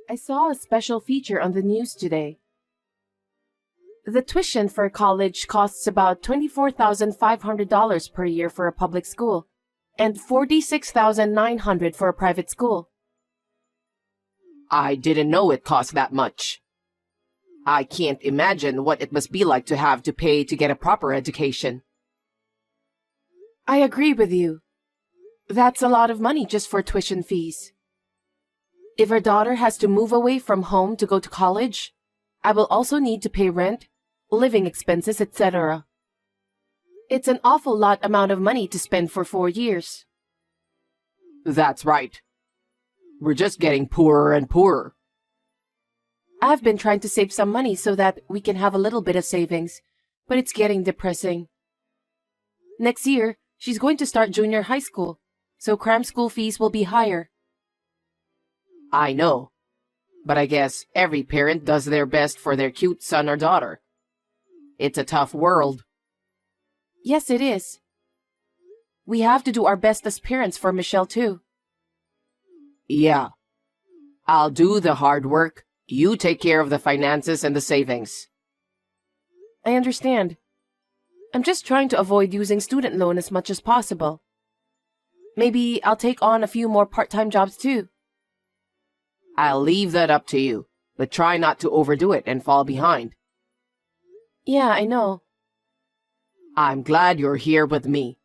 I saw a special feature on the news today. The tuition for college costs about $24,500 per year for a public school and $46,900 for a private school. I didn't know it cost that much. I can't imagine what it must be like to have to pay to get a proper education. I agree with you. That's a lot of money just for tuition fees. If our daughter has to move away from home to go to college, I will also need to pay rent, living expenses, etc. It's an awful lot amount of money to spend for 4 years. That's right. We're just getting poorer and poorer. I've been trying to save some money so that we can have a little bit of savings, but it's getting depressing. Next year, she's going to start junior high school, so cram school fees will be higher. I know, but I guess every parent does their best for their cute son or daughter. It's a tough world. Yes, it is. We have to do our best as parents for Michelle, too. Yeah. I'll do the hard work. You take care of the finances and the savings. I understand. I'm just trying to avoid using student loan as much as possible. Maybe I'll take on a few more part-time jobs, too. I'll leave that up to you, but try not to overdo it and fall behind. Yeah, I know. I'm glad you're here with me.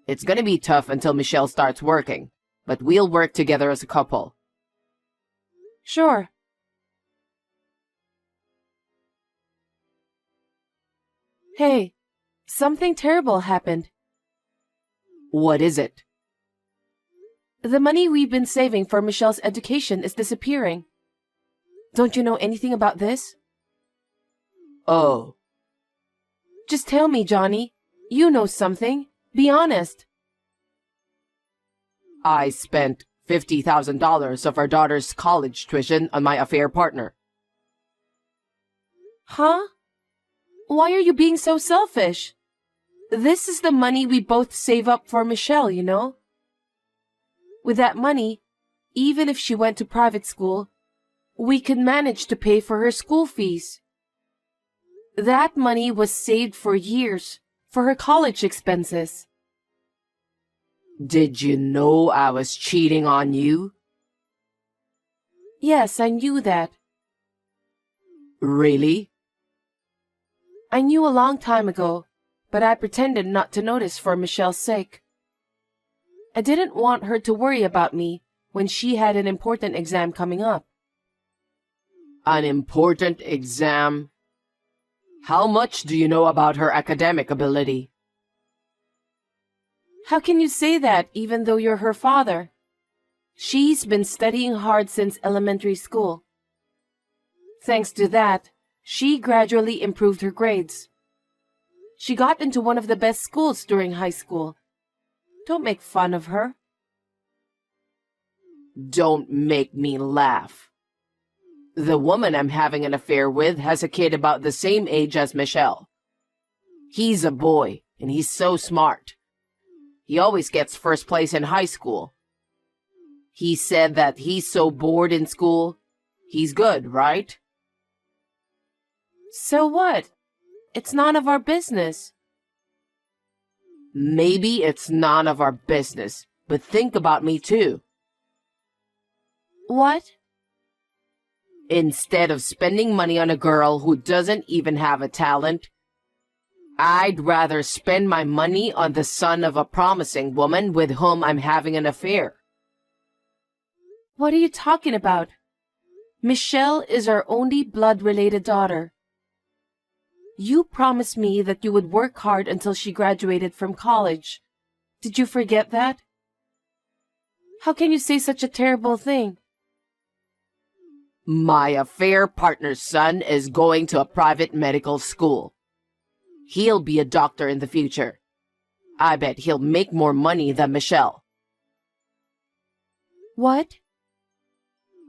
It's gonna be tough until Michelle starts working, but we'll work together as a couple. Sure. Hey, something terrible happened. What is it? The money we've been saving for Michelle's education is disappearing. Don't you know anything about this? Oh. Just tell me, Johnny. You know something. Be honest. I spent $50,000 of our daughter's college tuition on my affair partner. Huh? Why are you being so selfish? This is the money we both save up for Michelle, you know? With that money, even if she went to private school, we could manage to pay for her school fees. That money was saved for years for her college expenses. Did you know I was cheating on you? Yes, I knew that. Really? I knew a long time ago, but I pretended not to notice for Michelle's sake. I didn't want her to worry about me when she had an important exam coming up. An important exam? How much do you know about her academic ability? How can you say that even though you're her father? She's been studying hard since elementary school. Thanks to that, she gradually improved her grades. She got into one of the best schools during high school. Don't make fun of her. Don't make me laugh. The woman I'm having an affair with has a kid about the same age as Michelle. He's a boy, and he's so smart. He always gets first place in high school. He said that he's so bored in school. He's good, right? So what? It's none of our business. Maybe it's none of our business, but think about me too. What? Instead of spending money on a girl who doesn't even have a talent, I'd rather spend my money on the son of a promising woman with whom I'm having an affair. What are you talking about? Michelle is our only blood-related daughter. You promised me that you would work hard until she graduated from college. Did you forget that? How can you say such a terrible thing? My affair partner's son is going to a private medical school. He'll be a doctor in the future. I bet he'll make more money than Michelle. What?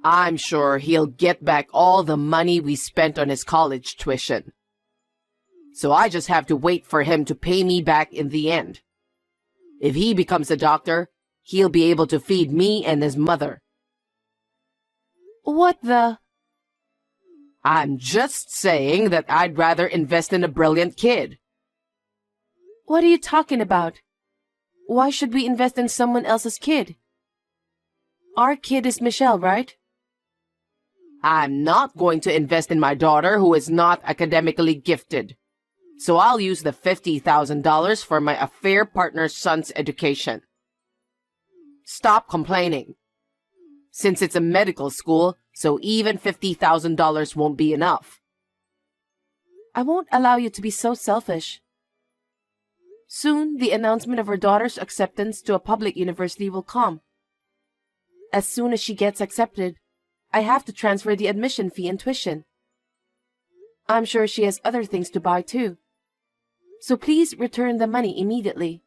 I'm sure he'll get back all the money we spent on his college tuition. So I just have to wait for him to pay me back in the end. If he becomes a doctor, he'll be able to feed me and his mother. What the? I'm just saying that I'd rather invest in a brilliant kid. What are you talking about? Why should we invest in someone else's kid? Our kid is Michelle, right? I'm not going to invest in my daughter who is not academically gifted. So I'll use the $50,000 for my affair partner's son's education. Stop complaining. Since it's a medical school, so even $50,000 won't be enough. I won't allow you to be so selfish. Soon, the announcement of her daughter's acceptance to a public university will come. As soon as she gets accepted, I have to transfer the admission fee and tuition. I'm sure she has other things to buy too. So please return the money immediately.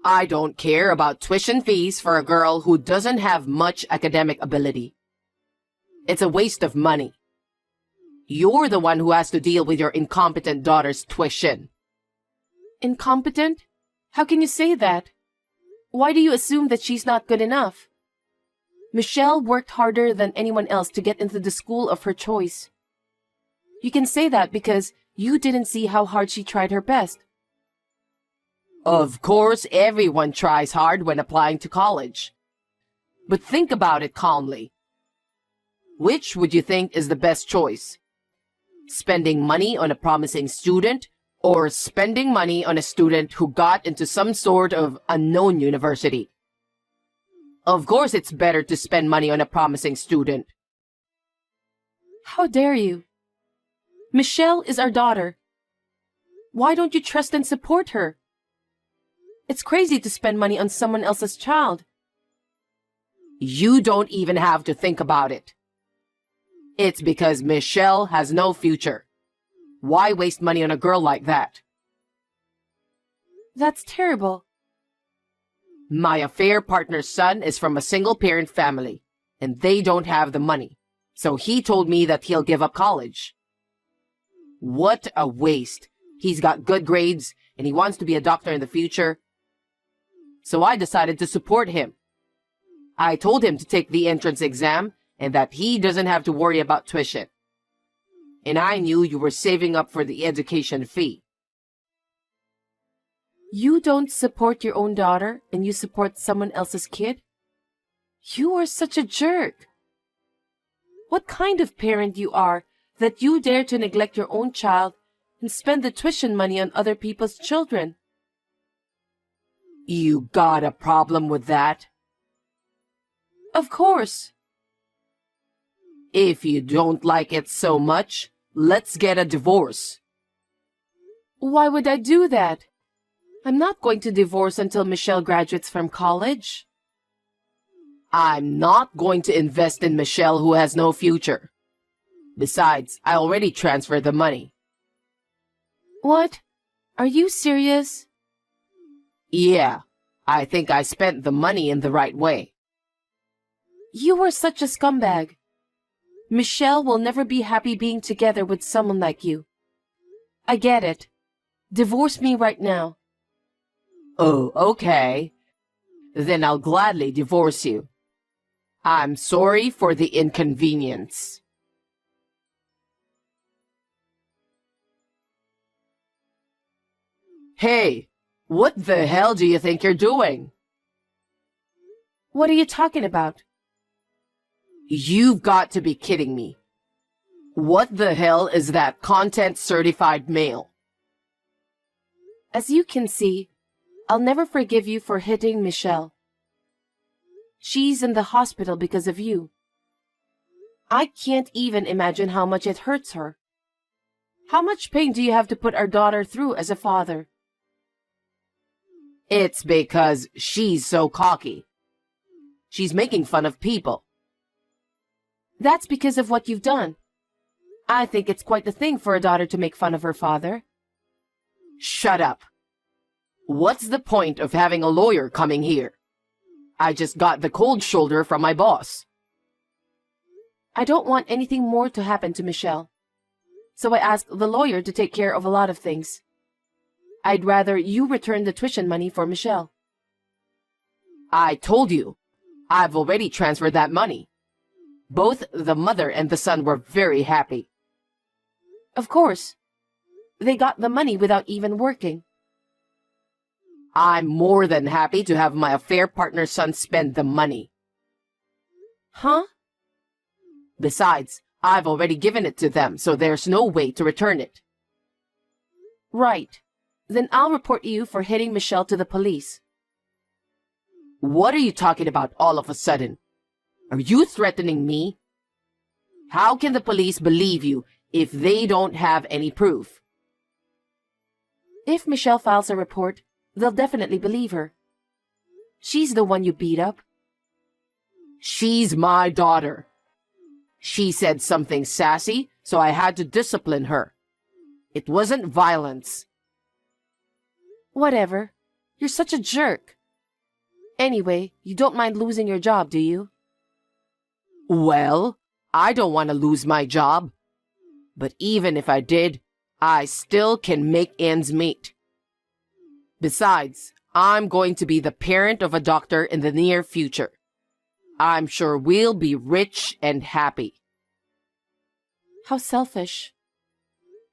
I don't care about tuition fees for a girl who doesn't have much academic ability. It's a waste of money. You're the one who has to deal with your incompetent daughter's tuition. Incompetent? How can you say that? Why do you assume that she's not good enough? Michelle worked harder than anyone else to get into the school of her choice. You can say that because you didn't see how hard she tried her best. Of course, everyone tries hard when applying to college. But think about it calmly. Which would you think is the best choice? Spending money on a promising student or spending money on a student who got into some sort of unknown university? Of course, it's better to spend money on a promising student. How dare you? Michelle is our daughter. Why don't you trust and support her? It's crazy to spend money on someone else's child. You don't even have to think about it. It's because Michelle has no future. Why waste money on a girl like that? That's terrible. My affair partner's son is from a single-parent family, and they don't have the money. So he told me that he'll give up college. What a waste. He's got good grades, and he wants to be a doctor in the future. So I decided to support him. I told him to take the entrance exam and that he doesn't have to worry about tuition. And I knew you were saving up for the education fee. You don't support your own daughter and you support someone else's kid? You are such a jerk. What kind of parent you are that you dare to neglect your own child and spend the tuition money on other people's children? You got a problem with that? Of course. If you don't like it so much, let's get a divorce. Why would I do that? I'm not going to divorce until Michelle graduates from college. I'm not going to invest in Michelle who has no future. Besides, I already transferred the money. What? Are you serious? Yeah, I think I spent the money in the right way. You were such a scumbag. Michelle will never be happy being together with someone like you. I get it. Divorce me right now. Oh, okay. Then I'll gladly divorce you. I'm sorry for the inconvenience. Hey, what the hell do you think you're doing? What are you talking about? You've got to be kidding me. What the hell is that content-certified mail? As you can see, I'll never forgive you for hitting Michelle. She's in the hospital because of you. I can't even imagine how much it hurts her. How much pain do you have to put our daughter through as a father? It's because she's so cocky. She's making fun of people. That's because of what you've done. I think it's quite the thing for a daughter to make fun of her father. Shut up. What's the point of having a lawyer coming here? I just got the cold shoulder from my boss. I don't want anything more to happen to Michelle. So I asked the lawyer to take care of a lot of things. I'd rather you return the tuition money for Michelle. I told you, I've already transferred that money. Both the mother and the son were very happy. Of course. They got the money without even working. I'm more than happy to have my affair partner's son spend the money. Huh? Besides, I've already given it to them, so there's no way to return it. Right. Then I'll report you for hitting Michelle to the police. What are you talking about all of a sudden? Are you threatening me? How can the police believe you if they don't have any proof? If Michelle files a report, they'll definitely believe her. She's the one you beat up. She's my daughter. She said something sassy, so I had to discipline her. It wasn't violence. Whatever. You're such a jerk. Anyway, you don't mind losing your job, do you? Well, I don't want to lose my job. But even if I did, I still can make ends meet. Besides, I'm going to be the parent of a doctor in the near future. I'm sure we'll be rich and happy. How selfish.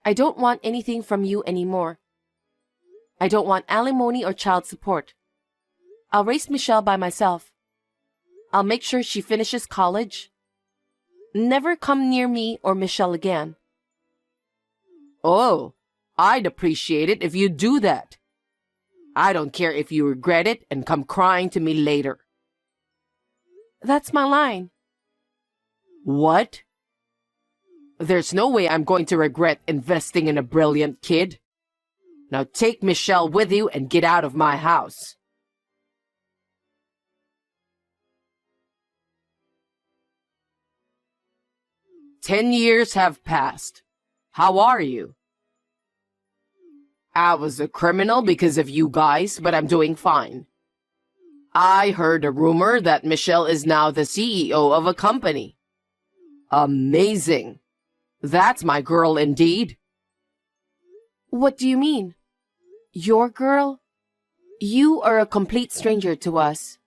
I don't want anything from you anymore. I don't want alimony or child support. I'll raise Michelle by myself. I'll make sure she finishes college. Never come near me or Michelle again. Oh, I'd appreciate it if you do that. I don't care if you regret it and come crying to me later. That's my line. What? There's no way I'm going to regret investing in a brilliant kid. Now take Michelle with you and get out of my house. "10 years have passed. How are you?" "I was a criminal because of you guys, but I'm doing fine. I heard a rumor that Michelle is now the CEO of a company." "Amazing. That's my girl indeed." What do you mean? Your girl? You are a complete stranger to us.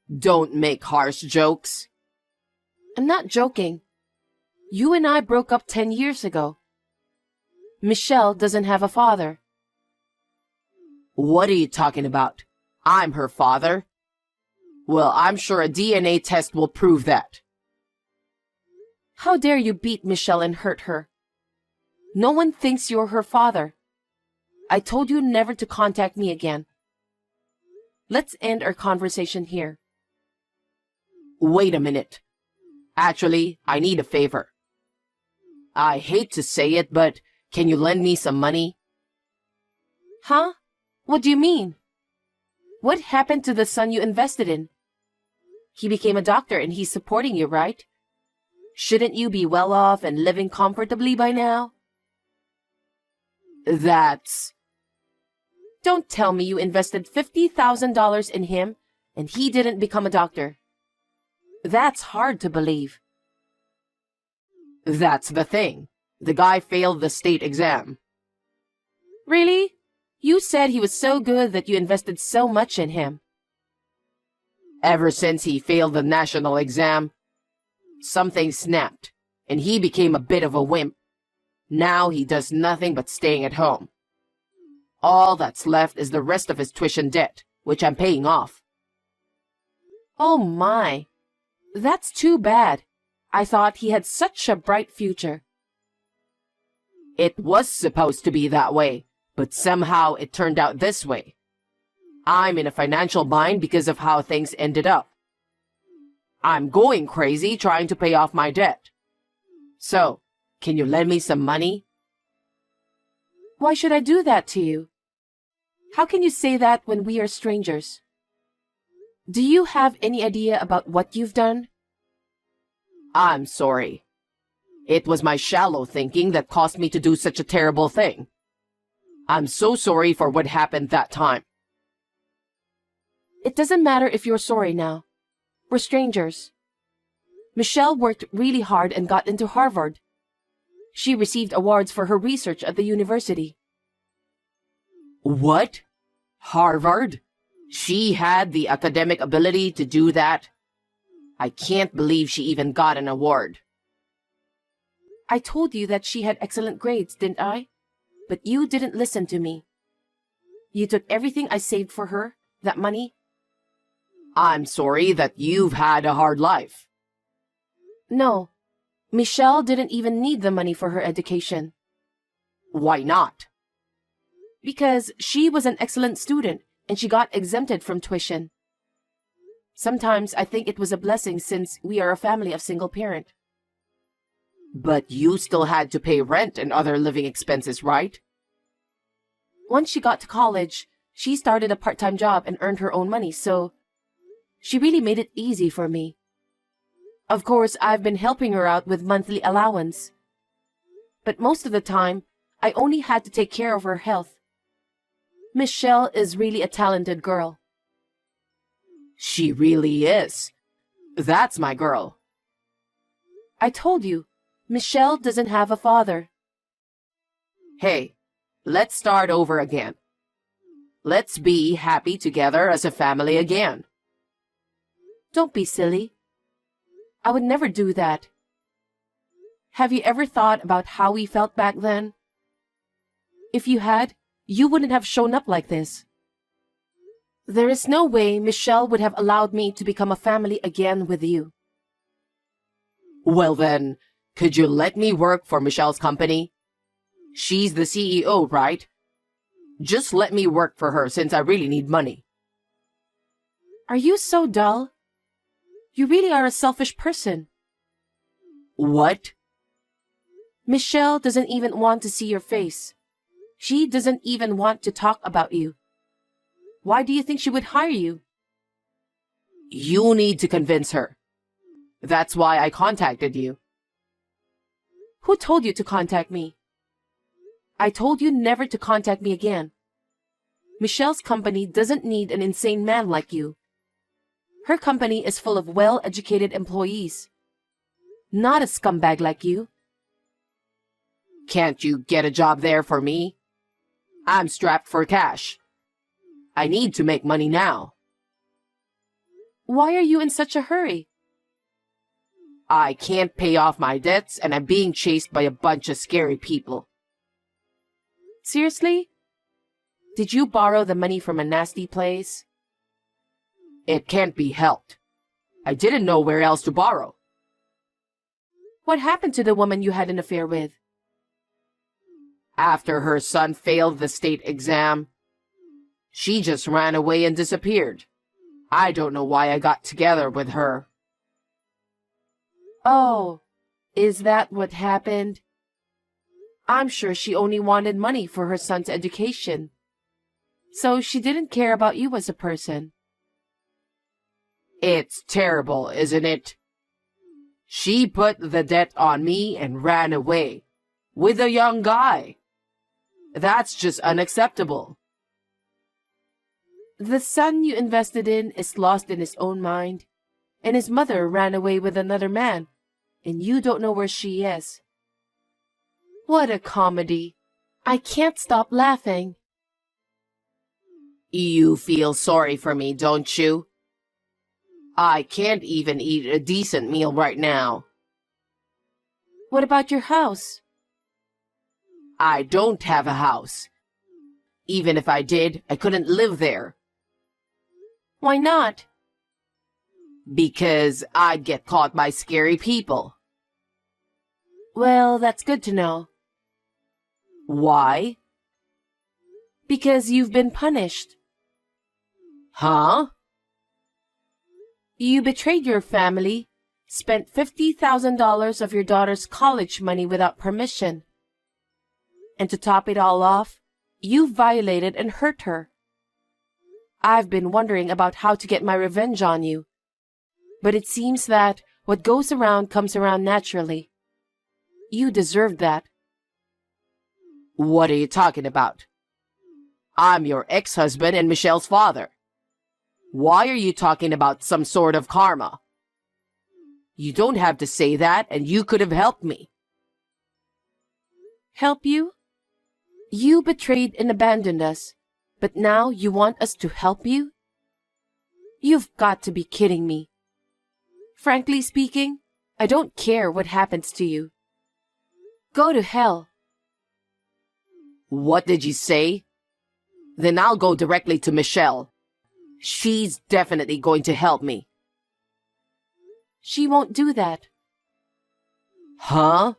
Don't make harsh jokes. I'm not joking. You and I broke up 10 years ago. Michelle doesn't have a father. What are you talking about? I'm her father. Well, I'm sure a DNA test will prove that. How dare you beat Michelle and hurt her? No one thinks you're her father. I told you never to contact me again. Let's end our conversation here. Wait a minute. Actually, I need a favor. I hate to say it, but can you lend me some money? Huh? What do you mean? What happened to the son you invested in? He became a doctor and he's supporting you, right? Shouldn't you be well off and living comfortably by now? That's... Don't tell me you invested $50,000 in him and he didn't become a doctor. That's hard to believe. That's the thing. The guy failed the state exam. Really? You said he was so good that you invested so much in him. Ever since he failed the national exam, something snapped, and he became a bit of a wimp. Now he does nothing but staying at home. All that's left is the rest of his tuition debt, which I'm paying off. Oh my. That's too bad. I thought he had such a bright future. It was supposed to be that way, but somehow it turned out this way. I'm in a financial bind because of how things ended up. I'm going crazy trying to pay off my debt. So, can you lend me some money? Why should I do that to you? How can you say that when we are strangers? Do you have any idea about what you've done? I'm sorry. It was my shallow thinking that caused me to do such a terrible thing. I'm so sorry for what happened that time. It doesn't matter if you're sorry now. We're strangers. Michelle worked really hard and got into Harvard. She received awards for her research at the university. What? Harvard? She had the academic ability to do that? I can't believe she even got an award. I told you that she had excellent grades, didn't I? But you didn't listen to me. You took everything I saved for her, that money. I'm sorry that you've had a hard life. No, Michelle didn't even need the money for her education. Why not? Because she was an excellent student and she got exempted from tuition. Sometimes I think it was a blessing since we are a family of single parent. But you still had to pay rent and other living expenses, right? Once she got to college, she started a part-time job and earned her own money, so she really made it easy for me. Of course, I've been helping her out with monthly allowance. But most of the time, I only had to take care of her health. Michelle is really a talented girl. She really is. That's my girl. I told you, Michelle doesn't have a father. Hey, let's start over again. Let's be happy together as a family again. Don't be silly. I would never do that. Have you ever thought about how we felt back then? If you had, you wouldn't have shown up like this. There is no way Michelle would have allowed me to become a family again with you. Well then, could you let me work for Michelle's company? She's the CEO, right? Just let me work for her since I really need money. Are you so dull? You really are a selfish person. What? Michelle doesn't even want to see your face. She doesn't even want to talk about you. Why do you think she would hire you? You need to convince her. That's why I contacted you. Who told you to contact me? I told you never to contact me again. Michelle's company doesn't need an insane man like you. Her company is full of well-educated employees. Not a scumbag like you. Can't you get a job there for me? I'm strapped for cash. I need to make money now. Why are you in such a hurry? I can't pay off my debts and I'm being chased by a bunch of scary people. Seriously? Did you borrow the money from a nasty place? It can't be helped. I didn't know where else to borrow. What happened to the woman you had an affair with? After her son failed the state exam, she just ran away and disappeared. I don't know why I got together with her. Oh, is that what happened? I'm sure she only wanted money for her son's education. So she didn't care about you as a person. It's terrible, isn't it? She put the debt on me and ran away with a young guy. That's just unacceptable. The son you invested in is lost in his own mind, and his mother ran away with another man, and you don't know where she is. What a comedy. I can't stop laughing. You feel sorry for me, don't you? I can't even eat a decent meal right now. What about your house? I don't have a house. Even if I did, I couldn't live there. Why not? Because I'd get caught by scary people. Well, that's good to know. Why? Because you've been punished. Huh? You betrayed your family, spent $50,000 of your daughter's college money without permission. And to top it all off, you violated and hurt her. I've been wondering about how to get my revenge on you. But it seems that what goes around comes around naturally. You deserved that. What are you talking about? I'm your ex-husband and Michelle's father. Why are you talking about some sort of karma? You don't have to say that, and you could have helped me. Help you? You betrayed and abandoned us, but now you want us to help you? You've got to be kidding me. Frankly speaking, I don't care what happens to you. Go to hell. What did you say? Then I'll go directly to Michelle. She's definitely going to help me. She won't do that. Huh?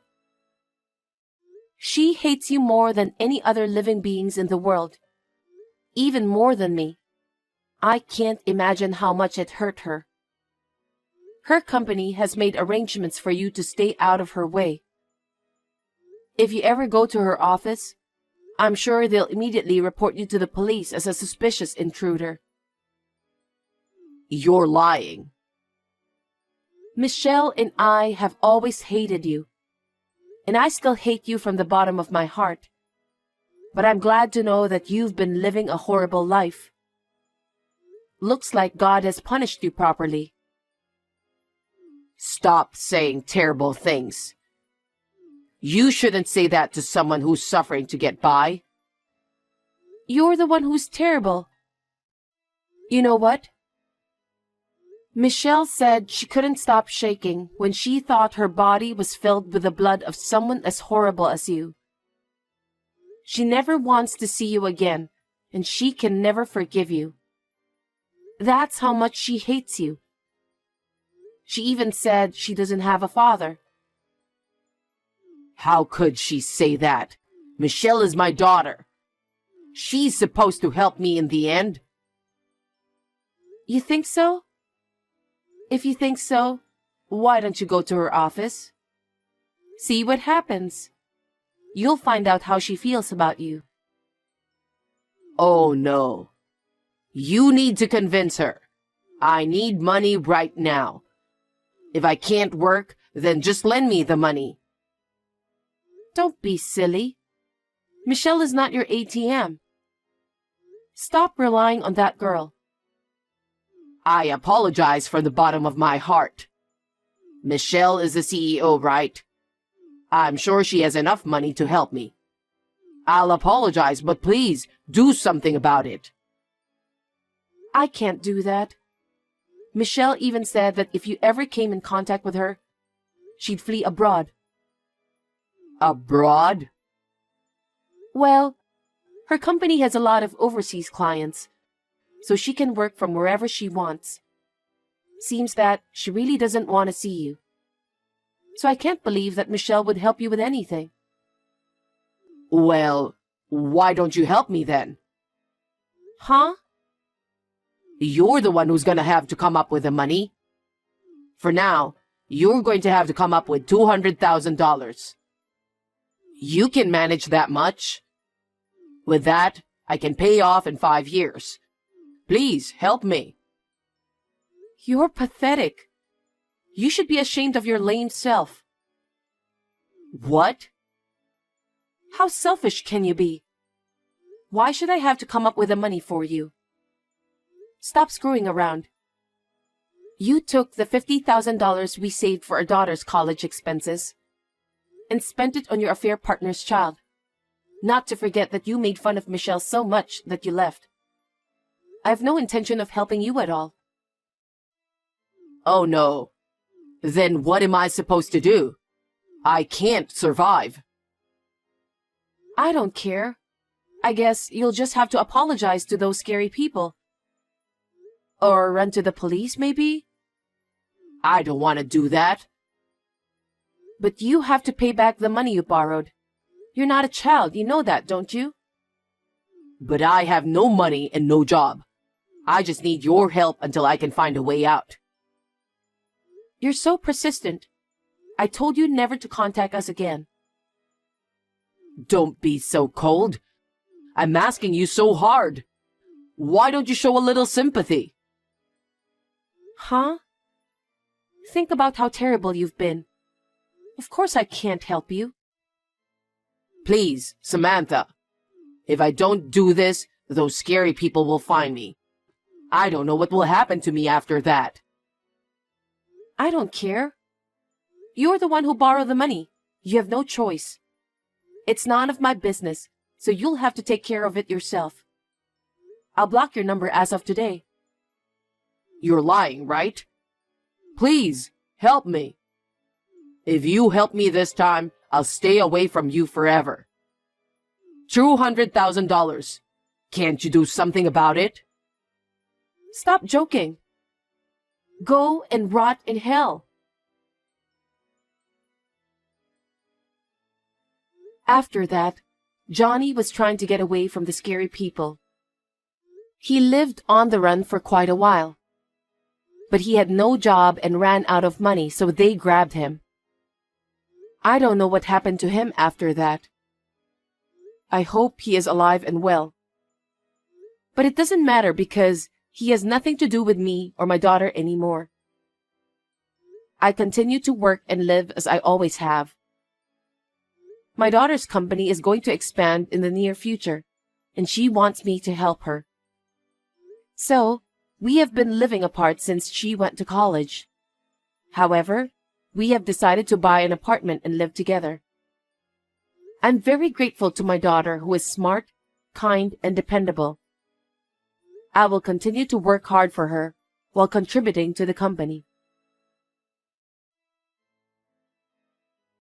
She hates you more than any other living beings in the world. Even more than me. I can't imagine how much it hurt her. Her company has made arrangements for you to stay out of her way. If you ever go to her office, I'm sure they'll immediately report you to the police as a suspicious intruder. You're lying. Michelle and I have always hated you. And I still hate you from the bottom of my heart. But I'm glad to know that you've been living a horrible life. Looks like God has punished you properly. Stop saying terrible things. You shouldn't say that to someone who's suffering to get by. You're the one who's terrible. You know what? Michelle said she couldn't stop shaking when she thought her body was filled with the blood of someone as horrible as you. She never wants to see you again, and she can never forgive you. That's how much she hates you. She even said she doesn't have a father. How could she say that? Michelle is my daughter. She's supposed to help me in the end. You think so? If you think so, why don't you go to her office? See what happens. You'll find out how she feels about you. Oh no. You need to convince her. I need money right now. If I can't work, then just lend me the money. Don't be silly. Michelle is not your ATM. Stop relying on that girl. I apologize from the bottom of my heart. Michelle is the CEO, right? I'm sure she has enough money to help me. I'll apologize, but please do something about it. I can't do that. Michelle even said that if you ever came in contact with her, she'd flee abroad. Abroad? Well, her company has a lot of overseas clients, so she can work from wherever she wants. Seems that she really doesn't want to see you. So I can't believe that Michelle would help you with anything. Well, why don't you help me then? Huh? You're the one who's gonna have to come up with the money. For now, you're going to have to come up with $200,000. You can manage that much. With that, I can pay off in 5 years. Please, help me. You're pathetic. You should be ashamed of your lame self. What? How selfish can you be? Why should I have to come up with the money for you? Stop screwing around. You took the $50,000 we saved for our daughter's college expenses and spent it on your affair partner's child. Not to forget that you made fun of Michelle so much that you left. I have no intention of helping you at all. Oh no. Then what am I supposed to do? I can't survive. I don't care. I guess you'll just have to apologize to those scary people. Or run to the police, maybe? I don't want to do that. But you have to pay back the money you borrowed. You're not a child, you know that, don't you? But I have no money and no job. I just need your help until I can find a way out. You're so persistent. I told you never to contact us again. Don't be so cold. I'm asking you so hard. Why don't you show a little sympathy? Huh? Think about how terrible you've been. Of course I can't help you. Please, Samantha. If I don't do this, those scary people will find me. I don't know what will happen to me after that. I don't care. You're the one who borrowed the money. You have no choice. It's none of my business, so you'll have to take care of it yourself. I'll block your number as of today. You're lying, right? Please, Help me. If you help me this time, I'll stay away from you forever. $200,000. Can't you do something about it? Stop joking. Go and rot in hell. After that, Johnny was trying to get away from the scary people. He lived on the run for quite a while. But he had no job and ran out of money, so they grabbed him. I don't know what happened to him after that. I hope he is alive and well. But it doesn't matter because he has nothing to do with me or my daughter anymore. I continue to work and live as I always have. My daughter's company is going to expand in the near future, and she wants me to help her. So, we have been living apart since she went to college. However, we have decided to buy an apartment and live together. I'm very grateful to my daughter who is smart, kind, and dependable. I will continue to work hard for her while contributing to the company.